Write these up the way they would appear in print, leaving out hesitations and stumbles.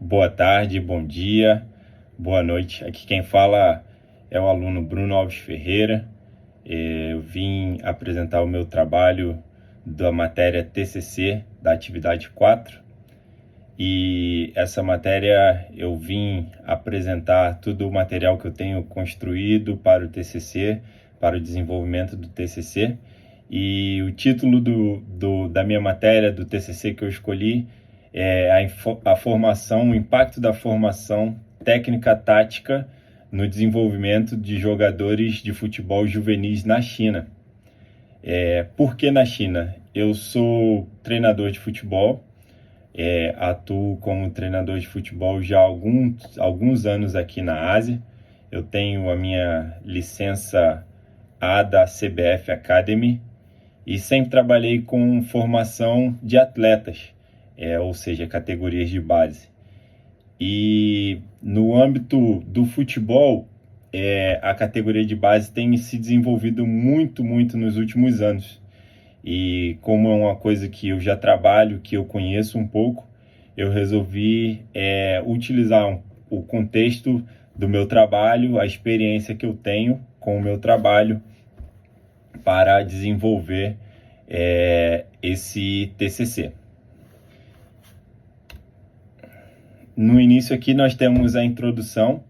Boa tarde, bom dia, boa noite. Aqui quem fala é o aluno Bruno Alves Ferreira. Eu vim apresentar o meu trabalho da matéria TCC da atividade 4. E essa matéria eu vim apresentar todo o material que eu tenho construído para o TCC, para o desenvolvimento do TCC. E o título da minha matéria, do TCC que eu escolhi, é a formação, o impacto da formação técnica-tática no desenvolvimento de jogadores de futebol juvenis na China. Por que na China? Eu sou treinador de futebol, atuo como treinador de futebol já há alguns anos aqui na Ásia. Eu tenho a minha licença A da CBF Academy e sempre trabalhei com formação de atletas, ou seja, categorias de base. E no âmbito do futebol, a categoria de base tem se desenvolvido muito nos últimos anos. E como é uma coisa que eu já trabalho, que eu conheço um pouco, eu resolvi utilizar o contexto do meu trabalho, a experiência que eu tenho com o meu trabalho para desenvolver esse TCC. No início aqui nós temos a introdução,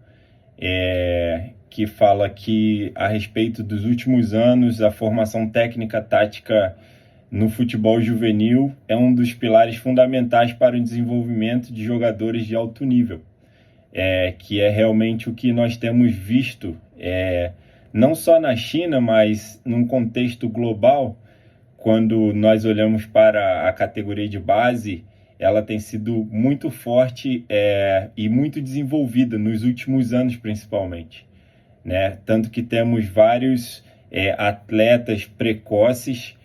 que fala aqui a respeito dos últimos anos, a formação técnica tática no futebol juvenil é um dos pilares fundamentais para o desenvolvimento de jogadores de alto nível, que é realmente o que nós temos visto, não só na China, mas num contexto global. Quando nós olhamos para a categoria de base, ela tem sido muito forte e muito desenvolvida nos últimos anos, principalmente, né? Tanto que temos vários atletas precoces,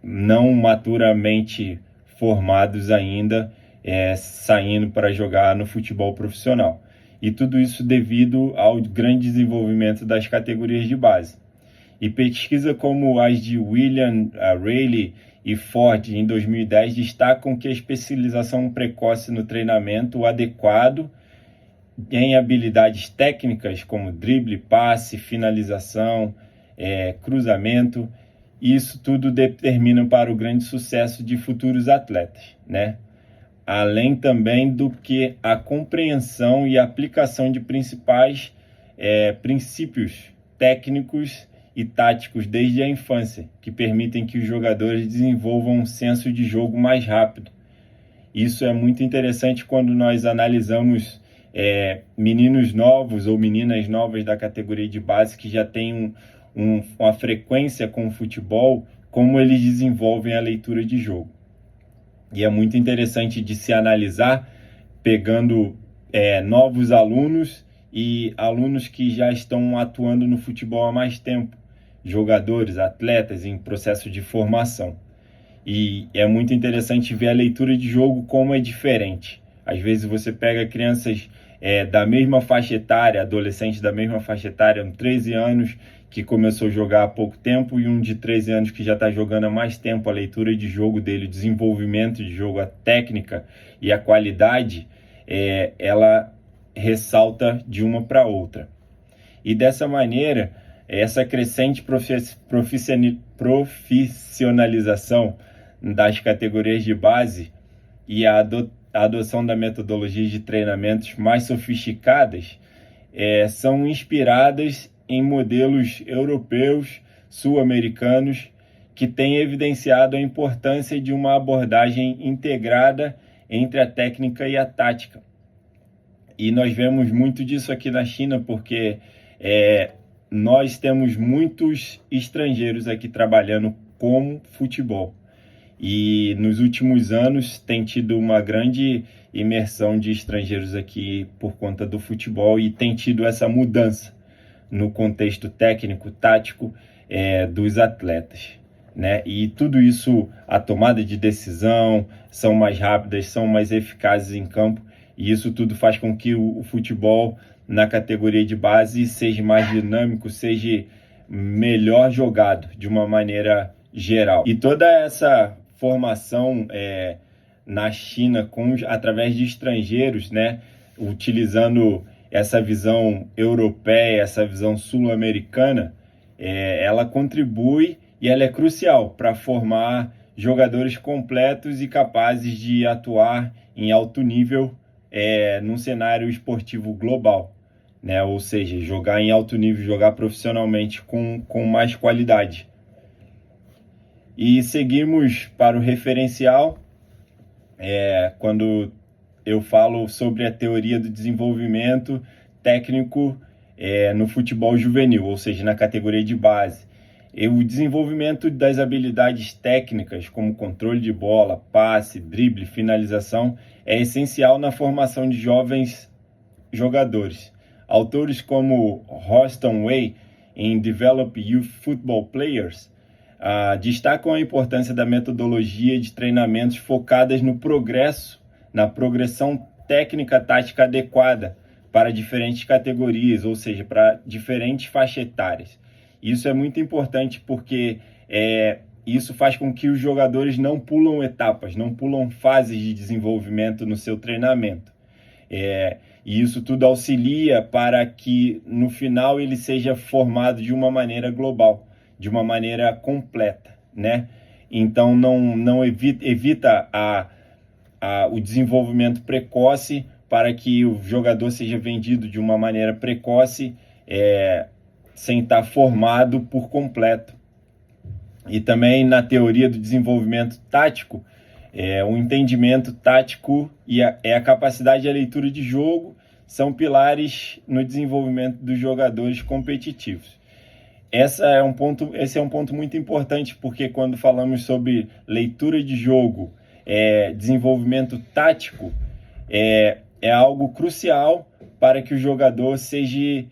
não maturamente formados ainda, saindo para jogar no futebol profissional. E tudo isso devido ao grande desenvolvimento das categorias de base. E pesquisas como as de William Rayleigh e Ford em 2010 destacam que a especialização precoce no treinamento adequado em habilidades técnicas como drible, passe, finalização, cruzamento, isso tudo determina para o grande sucesso de futuros atletas, né? Além também do que a compreensão e aplicação de principais princípios técnicos e táticos desde a infância, que permitem que os jogadores desenvolvam um senso de jogo mais rápido. Isso é muito interessante quando nós analisamos meninos novos ou meninas novas da categoria de base que já têm uma frequência com o futebol, como eles desenvolvem a leitura de jogo. E é muito interessante de se analisar, pegando novos alunos e alunos que já estão atuando no futebol há mais tempo, jogadores, atletas em processo de formação. E é muito interessante ver a leitura de jogo como é diferente. Às vezes você pega crianças da mesma faixa etária, adolescentes da mesma faixa etária, 13 anos, que começou a jogar há pouco tempo, e um de 13 anos que já está jogando há mais tempo. A leitura de jogo dele, o desenvolvimento de jogo, a técnica e a qualidade, ela ressalta de uma para outra. E dessa maneira, essa crescente profissionalização das categorias de base e a adoção da metodologia de treinamentos mais sofisticadas são inspiradas em modelos europeus, sul-americanos, que têm evidenciado a importância de uma abordagem integrada entre a técnica e a tática. E nós vemos muito disso aqui na China, porque nós temos muitos estrangeiros aqui trabalhando com futebol. E nos últimos anos tem tido uma grande imersão de estrangeiros aqui por conta do futebol, e tem tido essa mudança no contexto técnico, tático dos atletas, né? E tudo isso, a tomada de decisão, são mais rápidas, são mais eficazes em campo, e isso tudo faz com que o futebol na categoria de base seja mais dinâmico, seja melhor jogado de uma maneira geral. E toda essa formação na China através de estrangeiros, né, utilizando essa visão europeia, essa visão sul-americana, ela contribui e ela é crucial para formar jogadores completos e capazes de atuar em alto nível num cenário esportivo global, né? Ou seja, jogar em alto nível, jogar profissionalmente com mais qualidade. E seguimos para o referencial, quando eu falo sobre a teoria do desenvolvimento técnico no futebol juvenil, ou seja, na categoria de base. O desenvolvimento das habilidades técnicas, como controle de bola, passe, drible, finalização, é essencial na formação de jovens jogadores. Autores como Roston Way, em Develop Youth Football Players, destacam a importância da metodologia de treinamentos focadas no progresso, na progressão técnica tática adequada para diferentes categorias, ou seja, para diferentes faixas etárias. Isso é muito importante porque isso faz com que os jogadores não pulam etapas, não pulam fases de desenvolvimento no seu treinamento. E isso tudo auxilia para que no final ele seja formado de uma maneira global, de uma maneira completa, né? Então não evita o desenvolvimento precoce para que o jogador seja vendido de uma maneira precoce, sem estar formado por completo. E também na teoria do desenvolvimento tático, o entendimento tático e a capacidade de leitura de jogo são pilares no desenvolvimento dos jogadores competitivos. Esse é um ponto muito importante, porque quando falamos sobre leitura de jogo, desenvolvimento tático, é algo crucial para que o jogador seja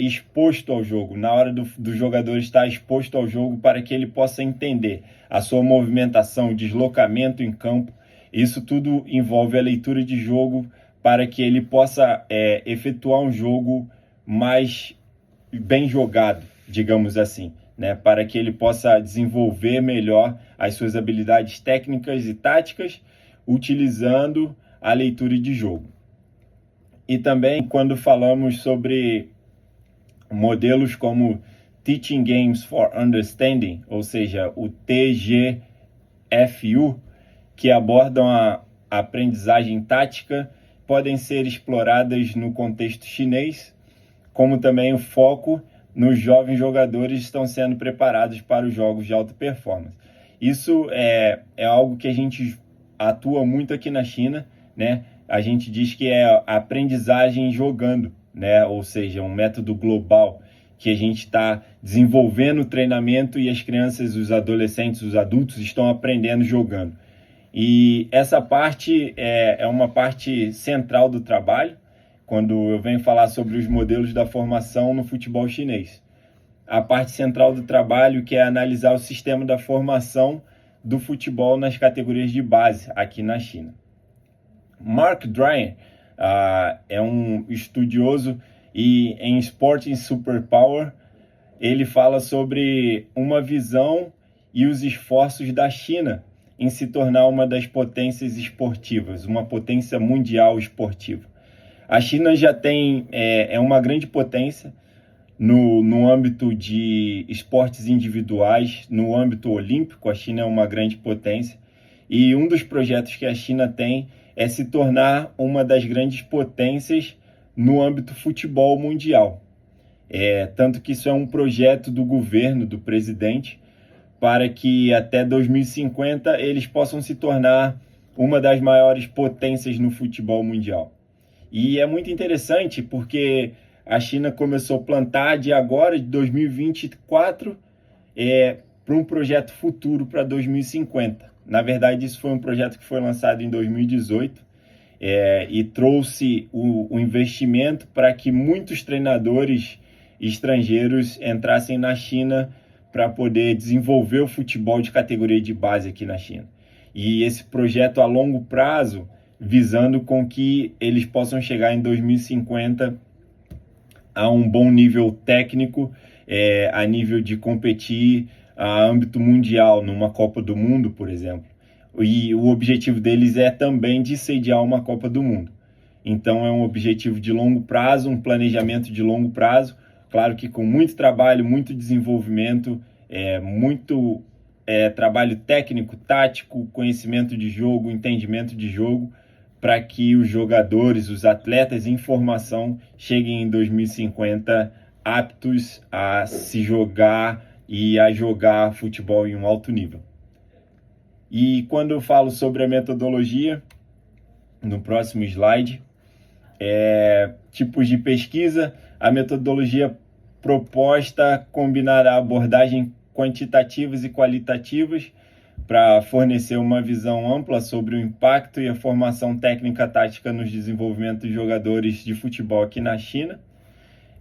exposto ao jogo, na hora do jogador estar exposto ao jogo, para que ele possa entender a sua movimentação, o deslocamento em campo. Isso tudo envolve a leitura de jogo para que ele possa efetuar um jogo mais bem jogado, digamos assim, né? Para que ele possa desenvolver melhor as suas habilidades técnicas e táticas, utilizando a leitura de jogo. E também quando falamos sobre modelos como Teaching Games for Understanding, ou seja, o TGFU, que abordam a aprendizagem tática, podem ser exploradas no contexto chinês, como também o foco nos jovens jogadores que estão sendo preparados para os jogos de alta performance. Isso é algo que a gente atua muito aqui na China, né? A gente diz que é a aprendizagem jogando, né? Ou seja, um método global que a gente está desenvolvendo o treinamento e as crianças, os adolescentes, os adultos estão aprendendo jogando. E essa parte é uma parte central do trabalho, quando eu venho falar sobre os modelos da formação no futebol chinês. A parte central do trabalho, que é analisar o sistema da formação do futebol nas categorias de base aqui na China. Mark Dreyer é um estudioso e em Sporting Superpower, ele fala sobre uma visão e os esforços da China em se tornar uma das potências esportivas, uma potência mundial esportiva. A China já tem uma grande potência no âmbito de esportes individuais, no âmbito olímpico. A China é uma grande potência e um dos projetos que a China tem é se tornar uma das grandes potências no âmbito futebol mundial. Tanto que isso é um projeto do governo, do presidente, para que até 2050 eles possam se tornar uma das maiores potências no futebol mundial. E é muito interessante porque a China começou a plantar de agora, de 2024, para um projeto futuro para 2050. Na verdade, isso foi um projeto que foi lançado em 2018 e trouxe o investimento para que muitos treinadores estrangeiros entrassem na China para poder desenvolver o futebol de categoria de base aqui na China. E esse projeto a longo prazo, visando com que eles possam chegar em 2050 a um bom nível técnico, a nível de competir a âmbito mundial, numa Copa do Mundo, por exemplo. e o objetivo deles é também de sediar uma Copa do Mundo. Então é um objetivo de longo prazo, um planejamento de longo prazo, claro que com muito trabalho, muito desenvolvimento, muito trabalho técnico, tático, conhecimento de jogo, entendimento de jogo, para que os jogadores, os atletas em formação cheguem em 2050 aptos a se jogar e a jogar futebol em um alto nível. E quando eu falo sobre a metodologia, no próximo slide, tipos de pesquisa, a metodologia proposta combinará abordagens quantitativas e qualitativas para fornecer uma visão ampla sobre o impacto e a formação técnica tática nos desenvolvimentos de jogadores de futebol aqui na China.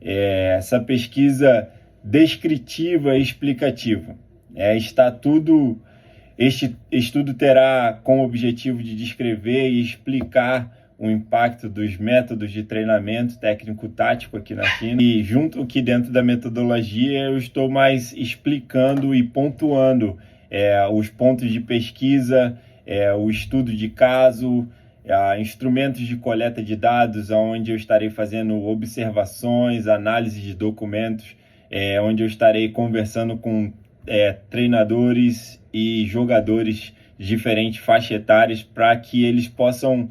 Essa pesquisa descritiva e explicativa. Este estudo terá como objetivo de descrever e explicar o impacto dos métodos de treinamento técnico-tático aqui na China. E junto aqui dentro da metodologia, eu estou mais explicando e pontuando os pontos de pesquisa, o estudo de caso, instrumentos de coleta de dados, onde eu estarei fazendo observações, análise de documentos, onde eu estarei conversando com treinadores e jogadores de diferentes faixas etárias para que eles possam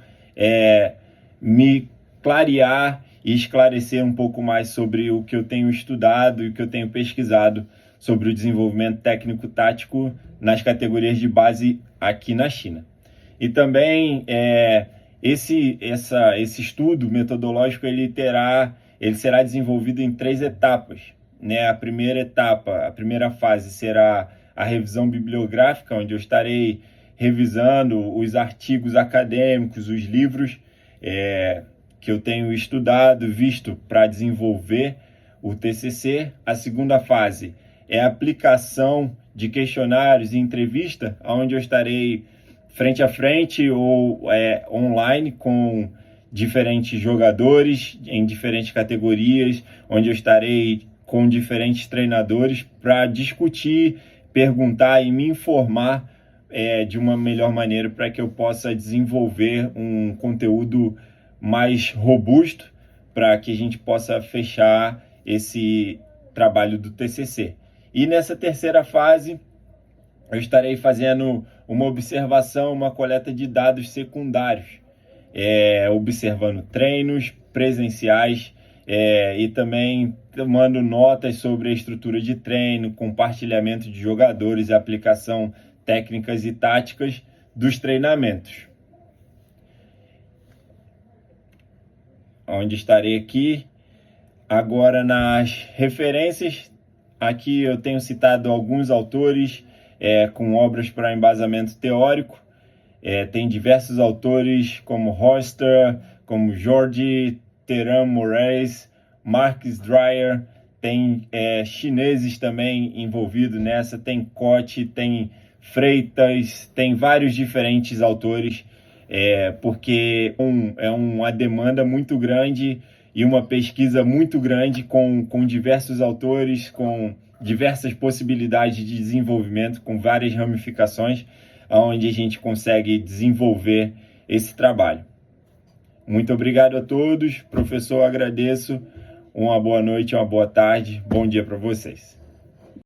me clarear e esclarecer um pouco mais sobre o que eu tenho estudado e o que eu tenho pesquisado sobre o desenvolvimento técnico-tático nas categorias de base aqui na China. E também esse estudo metodológico ele será desenvolvido em 3 etapas. A primeira etapa, a primeira fase será a revisão bibliográfica, onde eu estarei revisando os artigos acadêmicos, os livros que eu tenho estudado, visto para desenvolver o TCC. A segunda fase é a aplicação de questionários e entrevista, onde eu estarei frente a frente ou online com diferentes jogadores em diferentes categorias, onde eu estarei com diferentes treinadores para discutir, perguntar e me informar de uma melhor maneira para que eu possa desenvolver um conteúdo mais robusto para que a gente possa fechar esse trabalho do TCC. E nessa terceira fase, eu estarei fazendo uma observação, uma coleta de dados secundários, observando treinos presenciais e também tomando notas sobre a estrutura de treino, compartilhamento de jogadores e aplicação técnicas e táticas dos treinamentos. Onde estarei aqui agora nas referências. Aqui eu tenho citado alguns autores com obras para embasamento teórico. Tem diversos autores como Horster, como Jorge Teran Moraes, Marcus Dreyer, tem chineses também envolvidos nessa, tem Cote, tem Freitas, tem vários diferentes autores, porque é uma demanda muito grande e uma pesquisa muito grande com diversos autores, com diversas possibilidades de desenvolvimento, com várias ramificações, onde a gente consegue desenvolver esse trabalho. Muito obrigado a todos. Professor, agradeço. Uma boa noite, uma boa tarde, bom dia para vocês.